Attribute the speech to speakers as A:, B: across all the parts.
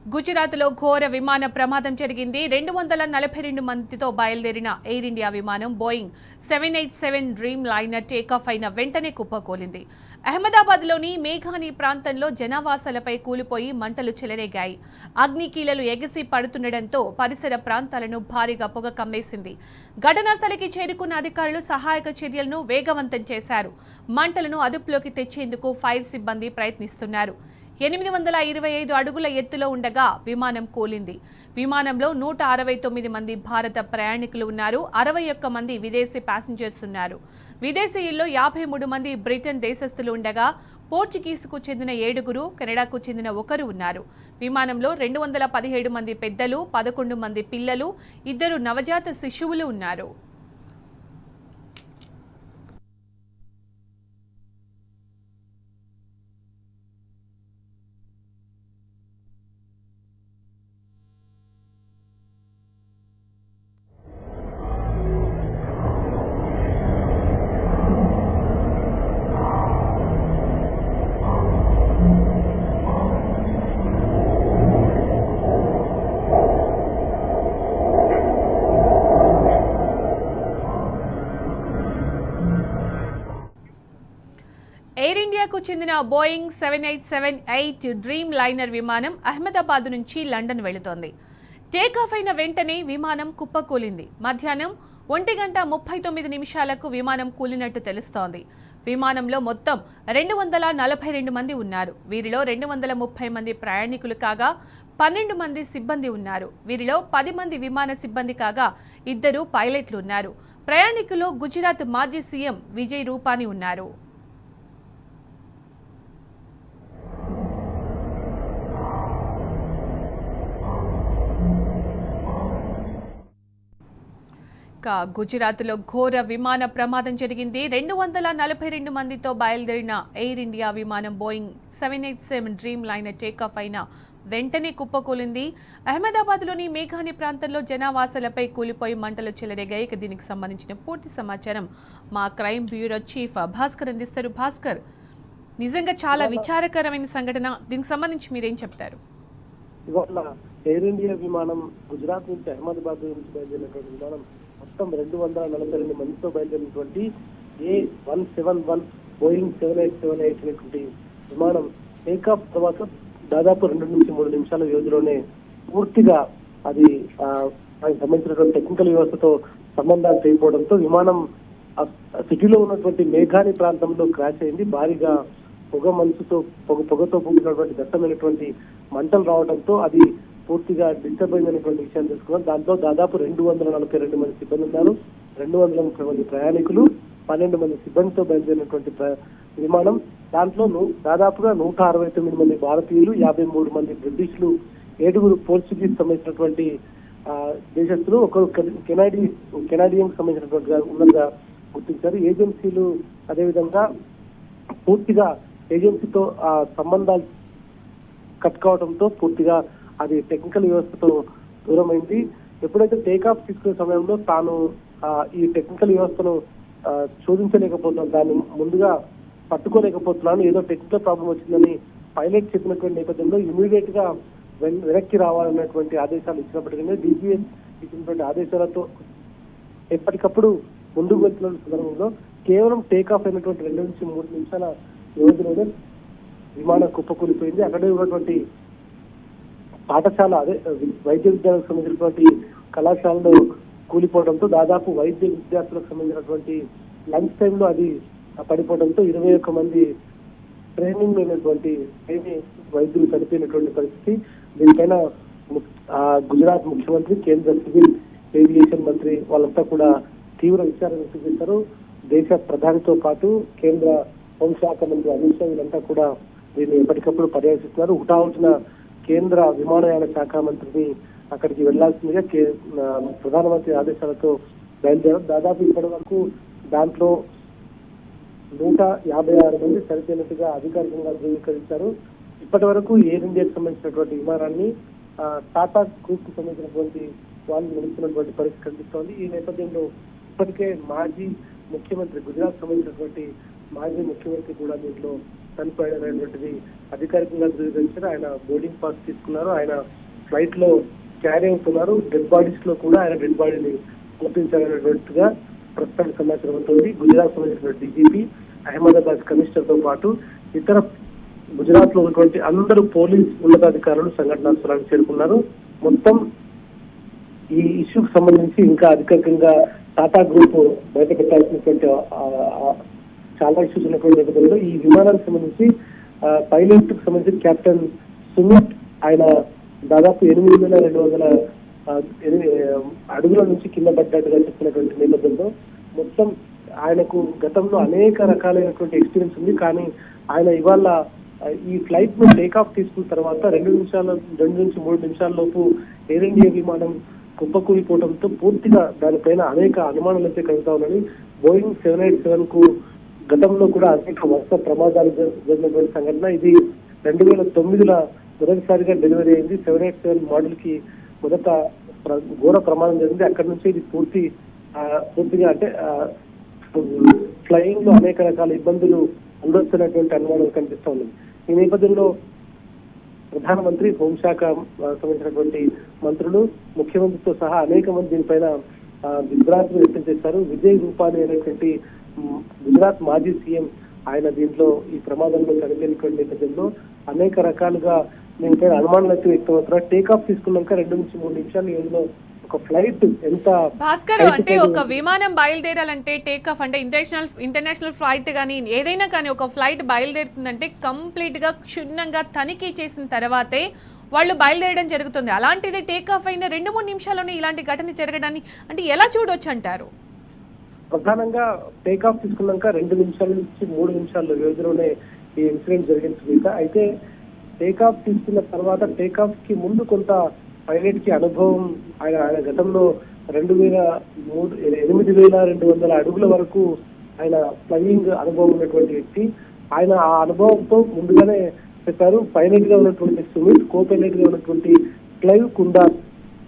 A: గుజరాత్లో ఘోర విమాన ప్రమాదం జరిగింది. 242 మందితో బయలుదేరిన ఎయిర్ ఇండియా విమానం బోయింగ్ 787 డ్రీమ్ లైనర్ టేకాఫ్ అయిన వెంటనే కుప్పకూలింది. అహ్మదాబాద్లోని మేఘాని ప్రాంతంలో జనావాసాలపై కూలిపోయి మంటలు చెలరేగాయి. అగ్నికీలలు ఎగిసి పడుతుండటంతో పరిసర ప్రాంతాలను భారీగా పొగ కమ్మేసింది. ఘటనా స్థలికి చేరుకున్న అధికారులు సహాయక చర్యలను వేగవంతం చేశారు. మంటలను అదుపులోకి తెచ్చేందుకు ఫైర్ సిబ్బంది ప్రయత్నిస్తున్నారు. 825 అడుగుల ఎత్తులో ఉండగా విమానం కూలింది. విమానంలో 169 మంది భారత ప్రయాణికులు ఉన్నారు. 61 మంది విదేశీ ప్యాసింజర్స్ ఉన్నారు. విదేశీయుల్లో 53 మంది బ్రిటన్ దేశస్థులు ఉండగా పోర్చుగీస్కు చెందిన 7, కెనడాకు చెందిన 1 ఉన్నారు. విమానంలో 217 మంది పెద్దలు, 11 మంది పిల్లలు, 2 నవజాత శిశువులు ఉన్నారు. ఎయిర్ ఇండియాకు చెందిన బోయింగ్ 787-8 డ్రీమ్ లైనర్ విమానం అహ్మదాబాద్ నుంచి లండన్ వెళుతోంది. టేకాఫ్ అయిన వెంటనే విమానం కుప్పకూలింది. మధ్యాహ్నం 1:39 విమానం కూలినట్టు తెలుస్తోంది. విమానంలో మొత్తం 242 మంది ఉన్నారు. వీరిలో 230 మంది ప్రయాణికులు కాగా 12 మంది సిబ్బంది ఉన్నారు. వీరిలో 10 మంది విమాన సిబ్బంది కాగా 2 పైలట్లు ఉన్నారు. ప్రయాణికులు గుజరాత్ మాజీ సీఎం విజయ్ రూపానీ ఉన్నారు. గుజరాత్లో ఘోర విమాన ప్రమాదం జరిగింది. 242 మందితో బయలుదేరిన ఎయిర్ ఇండియా విమానం బోయింగ్ 787 డ్రీమ్ లైనర్ టేకాఫ్ అయిన వెంటనే కుప్పకూలింది. అహ్మదాబాద్లోని మేఘాని ప్రాంతంలో జనావాసాలపై కూలిపోయి మంటలు చెలరేగాయి. దీనికి సంబంధించిన పూర్తి సమాచారం మా క్రైమ్ బ్యూరో చీఫ్ భాస్కర్ అందిస్తారు. భాస్కర్, నిజంగా చాలా విచారకరమైన సంఘటన. దీనికి సంబంధించి మీరేం చెప్తారు?
B: ఇవాళ ఎయిర్ ఇండియా విమానం గుజరాత్ నుంచి అహ్మదాబాద్ నుంచి బయలుదేరినటువంటి విమానం మొత్తం 242 మందితో బయలుదేరినటువంటి A171 బోయింగ్ 7878 అనేటువంటి విమానం టేకాఫ్ తర్వాత దాదాపు 2 నుంచి 3 నిమిషాల వ్యవధిలోనే పూర్తిగా అది దానికి సంబంధించినటువంటి టెక్నికల్ వ్యవస్థతో సంబంధాలు చేయకపోవడంతో విమానం సిటీలో ఉన్నటువంటి మేఘాని ప్రాంతంలో క్రాష్ అయింది. భారీగా పొగతో కూడినటువంటి దట్టమైనటువంటి మంటలు రావడంతో అది పూర్తిగా డిస్టర్బ్ అయినటువంటి విషయాన్ని తెలుసుకున్నాం. దాంట్లో దాదాపు 242 మంది సిబ్బంది ఉన్నారు. 230 మంది ప్రయాణికులు, 12 మంది సిబ్బందితో బయలుదేరినటువంటి విమానం. దాంట్లో దాదాపుగా 169 మంది భారతీయులు, 53 మంది బ్రిటిష్లు, 7 పోర్చుగీస్ సంబంధించినటువంటి దేశస్తులు, 1 కెనడియన్ సంబంధించినటువంటి ఉన్నదిగా గుర్తించారు. ఏజెన్సీలు అదేవిధంగా పూర్తిగా ఏజెన్సీతో సంబంధాలు కట్ కావడంతో పూర్తిగా అది టెక్నికల్ వ్యవస్థతో దూరమైంది. ఎప్పుడైతే టేకాఫ్ తీసుకునే సమయంలో తాను ఈ టెక్నికల్ వ్యవస్థను శోధించలేకపోతున్నాను, దాన్ని ముందుగా పట్టుకోలేకపోతున్నాను, ఏదో టెక్నికల్ ప్రాబ్లం వచ్చిందని పైలట్ చెప్పినటువంటి నేపథ్యంలో ఇమీడియట్ గా వెనక్కి రావాలన్నటువంటి ఆదేశాలు ఇచ్చినప్పటికీ DGS ఇచ్చినటువంటి ఆదేశాలతో ఎప్పటికప్పుడు ముందుకు వెళ్తున్న సందర్భంలో కేవలం టేకాఫ్ అయినటువంటి 2 నుంచి 3 నిమిషాల వ్యవధిలోనే విమానం కుప్పకూలిపోయింది. అక్కడే ఉన్నటువంటి పాఠశాల వైద్య విద్యాలకు సంబంధించినటువంటి కళాశాలలో కూలిపోవడంతో దాదాపు వైద్య విద్యార్థులకు సంబంధించినటువంటి లంచ్ టైంలో అది పడిపోవడంతో 21 మంది ట్రైనింగ్ లేనటువంటి వైద్యులు చనిపోయినటువంటి పరిస్థితి. దీనిపైన గుజరాత్ ముఖ్యమంత్రి, కేంద్ర సివిల్ ఏవియేషన్ మంత్రి వాళ్ళంతా కూడా తీవ్ర విచారణ వ్యక్తం చేశారు. దేశ ప్రధానితో పాటు కేంద్ర హోంశాఖ మంత్రి అమిత్ షా వీళ్ళంతా కూడా దీన్ని ఎప్పటికప్పుడు పర్యవేక్షిస్తున్నారు. హుటాహుటిన కేంద్ర విమానయాన శాఖ మంత్రిని అక్కడికి వెళ్లాల్సిందిగా ప్రధానమంత్రి ఆదేశాలతో బయలుదేరారు. దాదాపు ఇప్పటి వరకు దాంట్లో 156 మంది చనిపోయినట్టుగా అధికారికంగా ధృవీకరించారు. ఇప్పటి వరకు ఎయిర్ ఇండియాకు సంబంధించినటువంటి విమానాన్ని టాటా గ్రూప్ కు సంబంధించినటువంటి వాళ్ళు నడుస్తున్నటువంటి పరిస్థితి కనిపిస్తోంది. ఈ నేపథ్యంలో ఇప్పటికే మాజీ ముఖ్యమంత్రి, గుజరాత్ సంబంధించినటువంటి మాజీ ముఖ్యమంత్రి కూడా దీంట్లో చనిపోయాడనేటువంటిది అధికారికంగా ధృవీకరించారు. ఆయన బోర్డింగ్ పాస్ తీసుకున్నారు. ఆయన ఫ్లైట్ లో క్యారీ అవుతున్నారు. డెడ్ బాడీస్ లో కూడా ఆయన డెడ్ బాడీని గుర్తించాలనేటువంటిగా ప్రస్తుతానికి సమాచారం ఉంటుంది. గుజరాత్ సంబంధించిన డీజీపీ, అహ్మదాబాద్ కమిషనర్ తో పాటు ఇతర గుజరాత్ లో ఉన్నటువంటి అందరూ పోలీస్ ఉన్నతాధికారులు సంఘటనా స్థలానికి చేరుకున్నారు. మొత్తం ఈ ఇష్యూకి సంబంధించి ఇంకా అధికారికంగా టాటా గ్రూప్ బయట పెట్టాల్సినటువంటి చాలా ఇష్యూస్ ఉన్నటువంటి నేపథ్యంలో ఈ విమానానికి సంబంధించి పైలట్ కు సంబంధించి కెప్టెన్ సుమిత్ ఆయన దాదాపు 8,200 అడుగుల నుంచి కింద పడ్డట్టుగా చెప్పినటువంటి నేపథ్యంలో మొత్తం ఆయనకు గతంలో అనేక రకాలైనటువంటి ఎక్స్పీరియన్స్ ఉంది. కానీ ఆయన ఇవాళ ఈ ఫ్లైట్ ను టేక్ ఆఫ్ తీసుకున్న తర్వాత 2 నుంచి 3 నిమిషాల లోపు ఎయిర్ ఇండియా విమానం కుప్పకూలిపోవడంతో పూర్తిగా దానిపైన అనేక అనుమానాలు అయితే కలుగుతా ఉన్నాయి. బోయింగ్ 787 కు గతంలో కూడా అనేక వరుస ప్రమాదాలు జరిగినటువంటి సంఘటన. ఇది 2009లో మొదటిసారిగా డెలివరీ అయింది. 787 మోడల్ కి మొదట ఘోర ప్రమాదం జరిగింది. అక్కడి నుంచి ఇది పూర్తిగా అంటే ఫ్లయింగ్ లో అనేక రకాల ఇబ్బందులు అనుభవిస్తున్నటువంటి అనుమానాలు కనిపిస్తా ఉన్నాయి. ఈ నేపథ్యంలో ప్రధానమంత్రి, హోంశాఖ సంబంధించినటువంటి మంత్రులు, ముఖ్యమంత్రితో సహా అనేక మంది దీనిపైన దిగ్భ్రాంతిని వ్యక్తం చేశారు. విజయ్ రూపాని అనేటువంటి గుజరాత్ మాజీ సీఎం ఆయన దీంట్లో ఈ ప్రమాదంలో చనిపోయినటువంటి నేపథ్యంలో అనేక రకాలుగా దీనిపైన అనుమానాలు అయితే వ్యక్తం అవుతున్నారు. టేక్ ఆఫ్ తీసుకున్నాక 2 నుంచి 3 నిమిషాలు ఏదో ఒక ఫ్లైట్ ఎంత
A: భాస్కర్ అంటే ఒక విమానం బయలుదేరాలంటే టేక్ ఆఫ్ అంటే ఇంటర్నేషనల్ ఫ్లైట్ కానీ ఏదైనా కానీ ఒక ఫ్లైట్ బయలుదేరుతుందంటే కంప్లీట్ గా క్షుణ్ణంగా తనిఖీ చేసిన తర్వాతే వాళ్ళు బయలుదేరడం జరుగుతుంది. అలాంటిది టేక్ ఆఫ్ అయిన 2-3 నిమిషాల్లోనే ఇలాంటి ఘటన జరగడాన్ని అంటే ఎలా చూడొచ్చు అంటారు?
B: ప్రధానంగా టేక్ ఆఫ్ తీసుకున్నాక 2 నిమిషాల నుంచి 3 నిమిషాల వ్యవధిలోనే ఈ ఇన్సిడెంట్ జరిగింది. అయితే టేక్ ఆఫ్ తీసుకున్న తర్వాత టేక్ ఆఫ్ కి ముందు కొంత పైలట్ కి అనుభవం ఆయన గతంలో 8,200 అడుగుల వరకు ఆయన ఫ్లయింగ్ అనుభవం ఉన్నటువంటి వ్యక్తి. ఆయన ఆ అనుభవంతో ముందుగానే చెప్పారు. పైలట్ గా ఉన్నటువంటి సుమిత్, కో పైలట్ గా ఉన్నటువంటి క్లైవ్ కుందార్,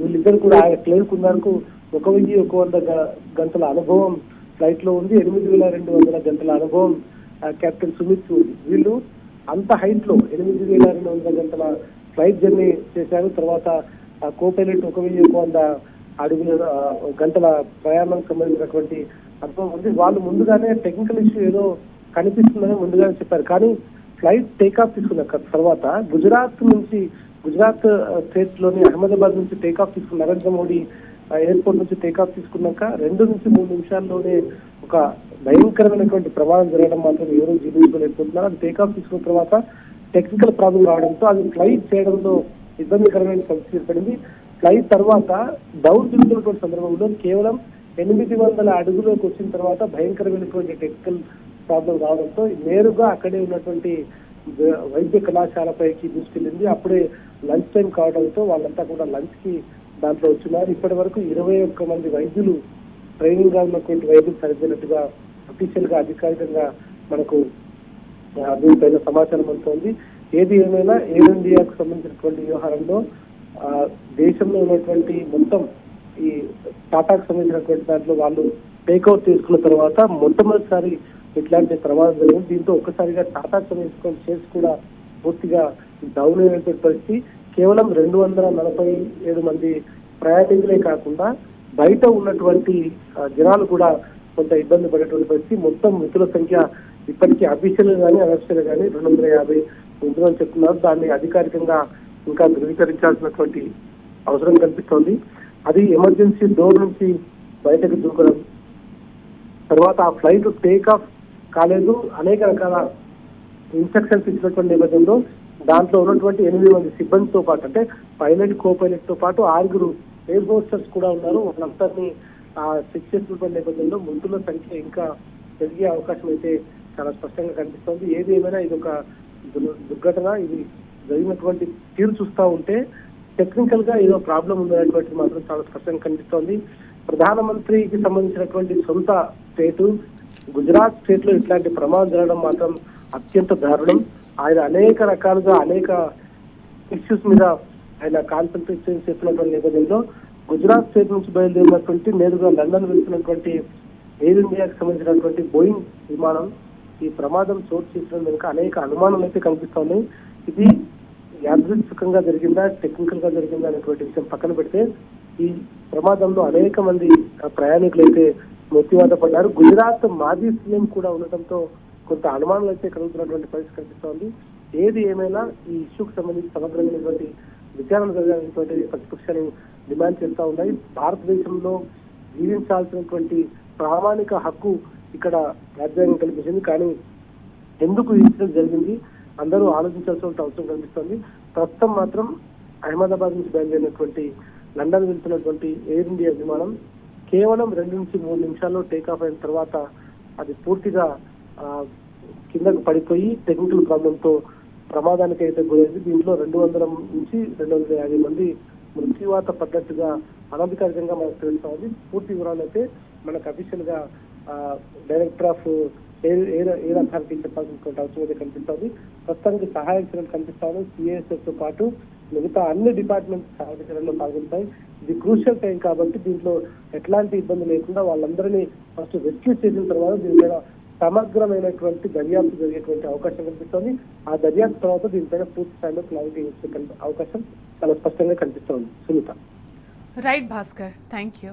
B: వీళ్ళిద్దరు కూడా క్లైవ్ కుందార్ కు 1,100 గంటల అనుభవం ఫ్లైట్ లో ఉంది. 8,200 గంటల అనుభవం కెప్టెన్ సుమిత్ ఉంది. వీళ్ళు అంత హైట్ లో 8,200 గంటల ఫ్లైట్ జర్నీ చేశారు. తర్వాత కో పైలట్ 1,100 గంటల ప్రయాణానికి సంబంధించినటువంటి అనుభవం ఉంది. వాళ్ళు ముందుగానే టెక్నికల్ ఇష్యూ ఏదో కనిపిస్తుందని ముందుగానే చెప్పారు. కానీ ఫ్లైట్ టేక్ ఆఫ్ తీసుకున్న తర్వాత గుజరాత్ స్టేట్ లోని అహ్మదాబాద్ నుంచి టేక్ ఆఫ్ తీసుకున్న నరేంద్ర మోడీ ఎయిర్పోర్ట్ నుంచి టేక్ ఆఫ్ తీసుకున్నాక 2 నుంచి 3 నిమిషాల్లోనే ఒక భయంకరమైనటువంటి ప్రమాదం జరగడం మాత్రం ఎవరూ జీవించుకోలేకపోతున్నారు. అది టేక్ ఆఫ్ తీసుకున్న తర్వాత టెక్నికల్ ప్రాబ్లం రావడంతో అది ఫ్లైట్ చేయడంలో ఇబ్బందికరమైన పరిస్థితి ఏర్పడింది. ఫ్లైట్ తర్వాత డౌన్ దిగుతున్నటువంటి సందర్భంలో కేవలం 800 అడుగులోకి వచ్చిన తర్వాత భయంకరమైనటువంటి టెక్నికల్ ప్రాబ్లం రావడంతో నేరుగా అక్కడే ఉన్నటువంటి వైద్య కళాశాలపైకి తీసుకెళ్ళింది. అప్పుడే లంచ్ టైం కావడంతో వాళ్ళంతా కూడా లంచ్ కి దాంట్లో వచ్చినారు. ఇప్పటి వరకు 21 మంది వైద్యులు ట్రైనింగ్ గా ఉన్నటువంటి వైద్యులు చనిపోయినట్టుగా అఫీషియల్ గా అధికారికంగా మనకు దీనిపైన సమాచారం అందుతోంది. ఏది ఏమైనా ఎయిర్ ఇండియాకు సంబంధించినటువంటి వ్యవహారంలో దేశంలో ఉన్నటువంటి మొత్తం ఈ టాటాకు సంబంధించినటువంటి దాంట్లో వాళ్ళు టేక్అవుట్ తీసుకున్న తర్వాత మొట్టమొదటిసారి ఇట్లాంటి ప్రమాదం జరిగింది. దీంతో ఒక్కసారిగా టాటాకు సంబంధించిన షేర్స్ కూడా పూర్తిగా డౌన్ అయినటువంటి పరిస్థితి. కేవలం 247 మంది ప్రయాణికులే కాకుండా బయట ఉన్నటువంటి జనాలు కూడా కొంత ఇబ్బంది పడేటువంటి పరిస్థితి. మొత్తం మృతుల సంఖ్య ఇప్పటికీ అఫీషియల్ గానీ అనఫీషియల్ గానీ 250 మృతులని చెప్తున్నారు. దాన్ని అధికారికంగా ఇంకా ధృవీకరించాల్సినటువంటి అవసరం కనిపిస్తోంది. అది ఎమర్జెన్సీ డోర్ నుంచి బయటకు దూకడం, తర్వాత ఆ ఫ్లైట్ టేక్ ఆఫ్ కాలేదు, అనేక రకాల ఇన్స్ట్రక్షన్స్ ఇచ్చినటువంటి నేపథ్యంలో దాంట్లో ఉన్నటువంటి 8 మంది సిబ్బందితో పాటు అంటే పైలట్, కో పైలట్ తో పాటు 6 ఎయిర్ హోస్టర్స్ కూడా ఉన్నారు. వాళ్ళందరినీ చెక్ చేసినటువంటి నేపథ్యంలో మృతుల సంఖ్య ఇంకా పెరిగే అవకాశం అయితే చాలా స్పష్టంగా కనిపిస్తోంది. ఏది ఏమైనా ఇది ఒక దుర్ఘటన. ఇది జరిగినటువంటి తీరు చూస్తూ ఉంటే టెక్నికల్ గా ఏదో ప్రాబ్లం ఉందనేటువంటి మాత్రం చాలా స్పష్టంగా కనిపిస్తోంది. ప్రధానమంత్రికి సంబంధించినటువంటి సొంత స్టేటు గుజరాత్ స్టేట్ లో ఇట్లాంటి ప్రమాదం జరగడం మాత్రం అత్యంత దారుణం. ఆయన అనేక రకాలుగా అనేక ఇష్యూస్ మీద ఆయన కాన్సన్ట్రేట్ చేస్తున్నటువంటి నేపథ్యంలో గుజరాత్ స్టేట్ నుంచి బయలుదేరినటువంటి నేరుగా లండన్ వెళ్తున్నటువంటి ఎయిర్ ఇండియాకి సంబంధించినటువంటి బోయింగ్ విమానం ఈ ప్రమాదం చోటు చేసుకున్న వెనుక అనేక అనుమానాలు అయితే కనిపిస్తున్నాయి. ఇది యాదృచ్ఛికంగా జరిగిందా, టెక్నికల్ గా జరిగిందా అనేటువంటి విషయం పక్కన పెడితే ఈ ప్రమాదంలో అనేక మంది ప్రయాణికులు అయితే మృత్యువాత పడ్డారు. గుజరాత్ మాజీ సీఎం కూడా ఉండటంతో కొంత అనుమానాలు అయితే కలుగుతున్నటువంటి పరిస్థితి కనిపిస్తోంది. ఏది ఏమైనా ఈ ఇష్యూకి సంబంధించి సమగ్రమైనటువంటి విచారణ జరగాలనేటువంటి ప్రతిపక్షాలు డిమాండ్ చేస్తూ ఉన్నాయి. భారతదేశంలో జీవించాల్సినటువంటి ప్రామాణిక హక్కు ఇక్కడ రాజ్యాంగం కల్పించింది. కానీ ఎందుకు ఈ ఇన్సిడెంట్ జరిగింది అందరూ ఆలోచించాల్సిన అవసరం కనిపిస్తోంది. ప్రస్తుతం మాత్రం అహ్మదాబాద్ నుంచి బయలుదేరినటువంటి లండన్ వెళ్తున్నటువంటి ఎయిర్ ఇండియా విమానం కేవలం 2 నుంచి 3 నిమిషాల్లో టేకాఫ్ అయిన తర్వాత అది పూర్తిగా కిందకు పడిపోయి టెక్నికల్ ప్రాబ్లంతో ప్రమాదానికి అయితే గురైంది. దీంట్లో 200 నుంచి 250 మంది మృత్యువాత పడ్డట్టుగా అనధికారికంగా మనకు తెలుస్తోంది. పూర్తి వివరాలు అయితే మనకు అఫీషియల్ గా డైరెక్టర్ ఆఫ్ ఎయిర్ అథారిటీ చెప్పాల్సినటువంటి అవసరం అయితే కనిపిస్తోంది. ప్రస్తుతానికి సహాయక చర్యలు కనిపిస్తాను. సిఐఎస్ఎఫ్ తో పాటు మిగతా అన్ని డిపార్ట్మెంట్స్ సహాయక చర్యల్లో పాల్గొంటాయి. ఇది క్రూషియల్ టైం కాబట్టి దీంట్లో ఎట్లాంటి ఇబ్బంది లేకుండా వాళ్ళందరినీ ఫస్ట్ రెస్క్యూ చేసిన తర్వాత దీనిపైన సమగ్రమైనటువంటి దర్యాప్తు జరిగేటువంటి అవకాశం కనిపిస్తోంది. ఆ దర్యాప్తు తర్వాత దీనిపైన పూర్తి స్థాయిలో క్లారిటీ ఇచ్చే అవకాశం చాలా స్పష్టంగా కనిపిస్తోంది. Sunitha.
A: Right Bhaskar, thank you.